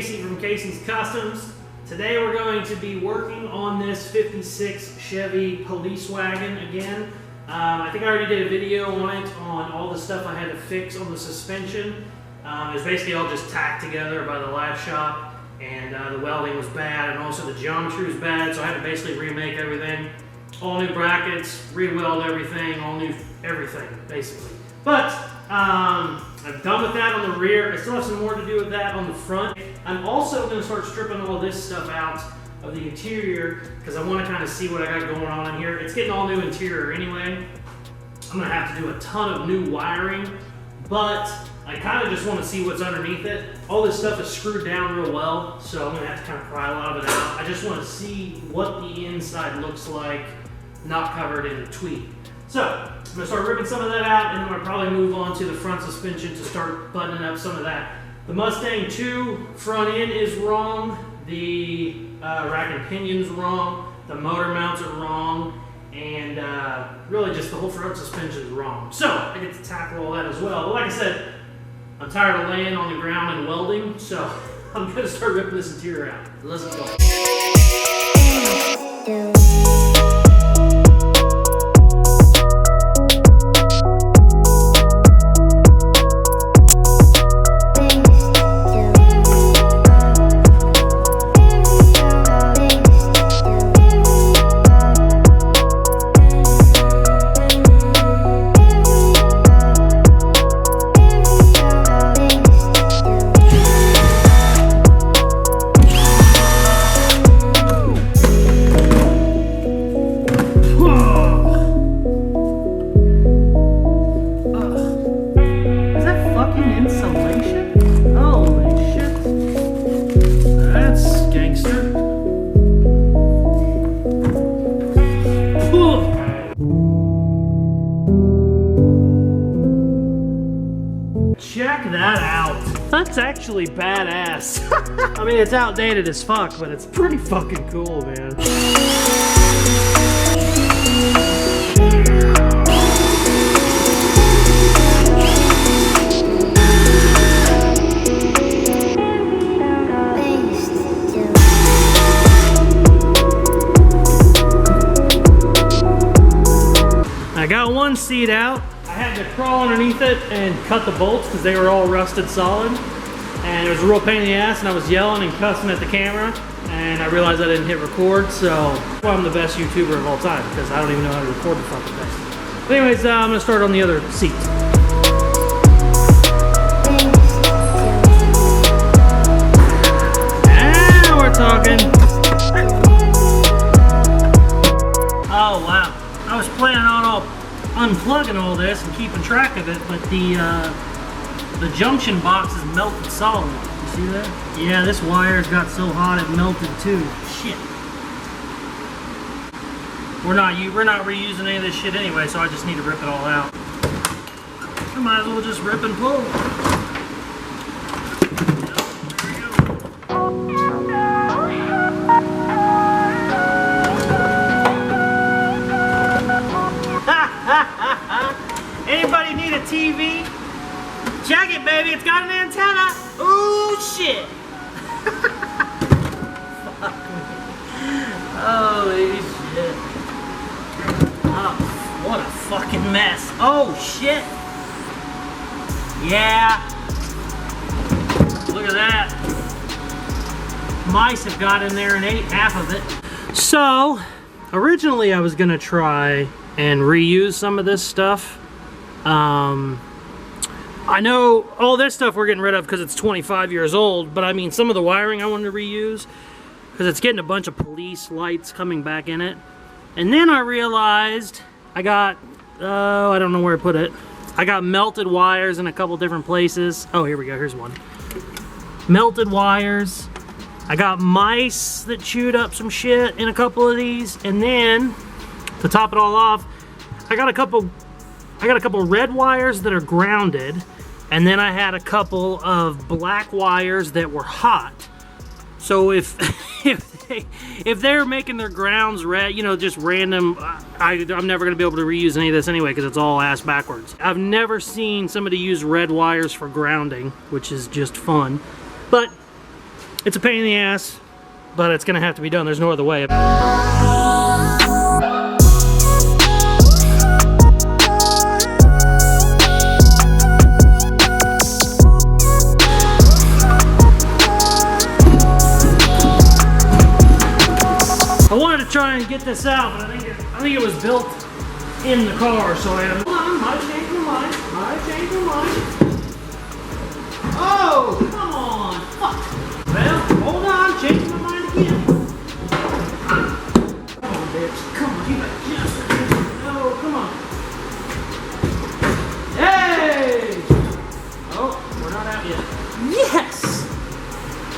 Casey from Casey's Customs. Today we're going to be working on this 56 Chevy police wagon again. I think I already did a video on it, on all the stuff I had to fix on the suspension. It was basically all just tacked together by the lab shop, and the welding was bad, and also the geometry was bad, so I had to basically remake everything. All new brackets, re-weld everything, all new everything, basically. But I'm done with that on the rear. I still have some more to do with that on the front. I'm also going to start stripping all this stuff out of the interior because I want to kind of see what I got going on in here. It's getting all new interior anyway. I'm going to have to do a ton of new wiring, but I kind of just want to see what's underneath it. All this stuff is screwed down real well, so I'm going to have to kind of pry a lot of it out. I just want to see what the inside looks like, not covered in tweed. So I'm going to start ripping some of that out, and then I'll probably move on to the front suspension to start buttoning up some of that. The Mustang 2 front end is wrong. The rack and pinion's wrong. The motor mounts are wrong. And really just the whole front suspension is wrong. So I get to tackle all that as well. But like I said, I'm tired of laying on the ground and welding, so I'm going to start ripping this interior out. Let's go. Check that out. That's actually badass. I mean, it's outdated as fuck, but it's pretty fucking cool, man. I got one seat out. I had to crawl underneath it and cut the bolts because they were all rusted solid. And it was a real pain in the ass, and I was yelling and cussing at the camera, and I realized I didn't hit record, so that's why I'm the best YouTuber of all time, because I don't even know how to record the fucking thing. But anyways, I'm gonna start on the other seat. Now we're talking. Oh wow, I was planning on unplugging all this and keeping track of it, but the junction box is melted solid. You see that? Yeah, this wire's got so hot it melted too. Shit. We're not reusing any of this shit anyway, so I just need to rip it all out. I might as well just rip and pull. Anybody need a TV? Check it, baby. It's got an antenna. Ooh, shit. Holy shit. Oh, what a fucking mess. Oh, shit. Yeah. Look at that. Mice have got in there and ate half of it. So, originally I was going to try and reuse some of this stuff. I know all this stuff we're getting rid of because it's 25 years old, but I mean some of the wiring I wanted to reuse because it's getting a bunch of police lights coming back in it. And then I realized I got, I don't know where I put it. I got melted wires in a couple different places. Oh, here we go, here's one. Melted wires. I got mice that chewed up some shit in a couple of these. And then, to top it all off, I got a couple red wires that are grounded, and then I had a couple of black wires that were hot. So if they're making their grounds red, you know, just random, I'm never gonna be able to reuse any of this anyway because it's all ass backwards. I've never seen somebody use red wires for grounding, which is just fun. But It's a pain in the ass, but it's gonna have to be done. There's no other way. I wanted to try and get this out, but I think it was built in the car, so I had. Hold on, might change my mind. Might change my mind. Oh, come on! Fuck. Well, hold on, change my mind again. Come on, bitch. Come on, you better just. No, come on. Hey! Oh, we're not out yet. Yes!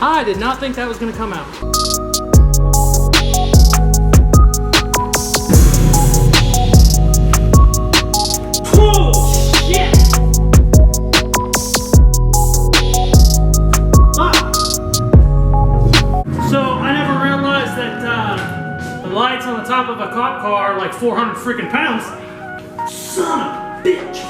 I did not think that was gonna come out. Lights on the top of a cop car are like 400 freaking pounds. Son of a bitch.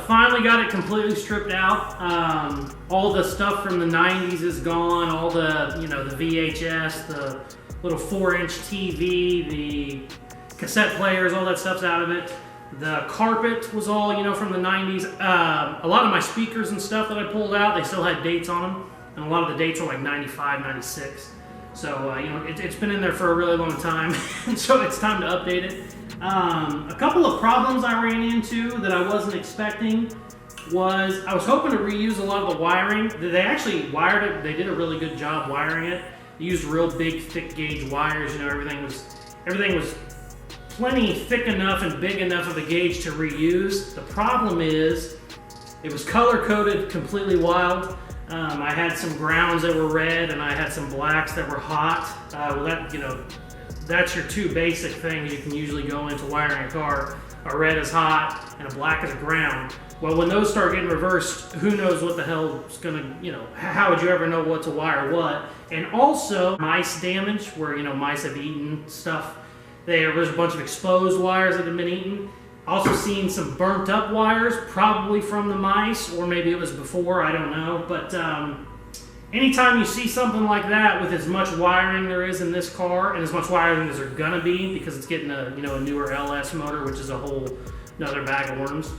Finally got it completely stripped out. All the stuff from the 90s is gone. All the, the VHS, the little 4-inch TV, the cassette players, all that stuff's out of it. The carpet was all, from the 90s. A lot of my speakers and stuff that I pulled out, they still had dates on them. And a lot of the dates were like 95, 96. So, it's been in there for a really long time. And so it's time to update it. A couple of problems I ran into that I wasn't expecting was I was hoping to reuse a lot of the wiring. They actually wired it. They did a really good job wiring it. They used real big, thick gauge wires. Everything was plenty thick enough and big enough of a gauge to reuse. The problem is it was color coded completely wild. I had some browns that were red and I had some blacks that were hot. Well, that's your two basic things you can usually go into wiring a car. A red is hot and a black is a ground. Well, when those start getting reversed, who knows what the hell is gonna, how would you ever know what to wire what? And also, mice damage, where, mice have eaten stuff. There's a bunch of exposed wires that have been eaten. Also seen some burnt up wires, probably from the mice, or maybe it was before, I don't know. But anytime you see something like that with as much wiring there is in this car, and as much wiring as there gonna be, because it's getting a newer LS motor, which is a whole another bag of worms,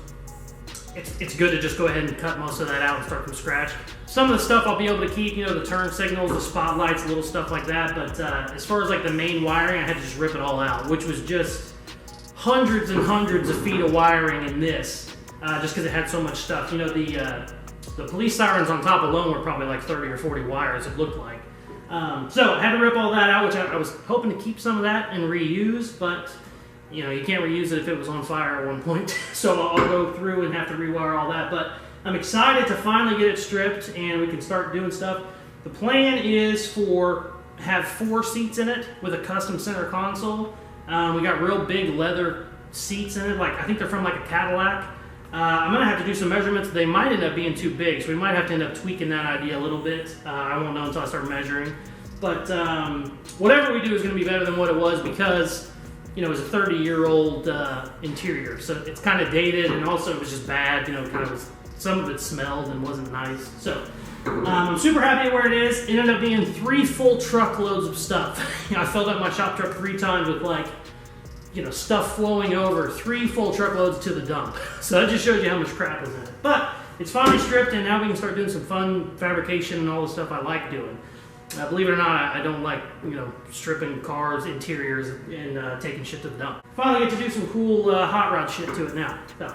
it's good to just go ahead and cut most of that out and start from scratch. Some of the stuff I'll be able to keep, the turn signals, the spotlights, little stuff like that, but as far as like the main wiring, I had to just rip it all out, which was just hundreds and hundreds of feet of wiring in this, just because it had so much stuff. The police sirens on top alone were probably like 30 or 40 wires, it looked like. So I had to rip all that out, which I was hoping to keep some of that and reuse, but you can't reuse it if it was on fire at one point. So I'll go through and have to rewire all that. But I'm excited to finally get it stripped and we can start doing stuff. The plan is have 4 seats in it with a custom center console. We got real big leather seats in it. I think they're from like a Cadillac. I'm gonna have to do some measurements. They might end up being too big, so we might have to end up tweaking that idea a little bit. I won't know until I start measuring. But whatever we do is gonna be better than what it was, because it was a 30-year-old interior, so it's kind of dated, and also it was just bad. Some of it smelled and wasn't nice. So I'm super happy where it is. It ended up being 3 full truckloads of stuff. I filled up my shop truck 3 times with stuff flowing over, 3 full truckloads to the dump. So that just shows you how much crap is in it. But it's finally stripped, and now we can start doing some fun fabrication and all the stuff I like doing. Believe it or not, I don't like, stripping cars, interiors, and taking shit to the dump. Finally get to do some cool hot rod shit to it now. So,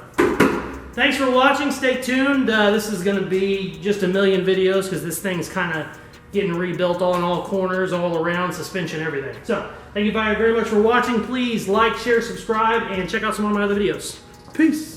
thanks for watching. Stay tuned. This is going to be just a million videos, because this thing's kind of getting rebuilt on all corners, all around, suspension, everything. So, thank you very much for watching. Please like, share, subscribe, and check out some of my other videos. Peace.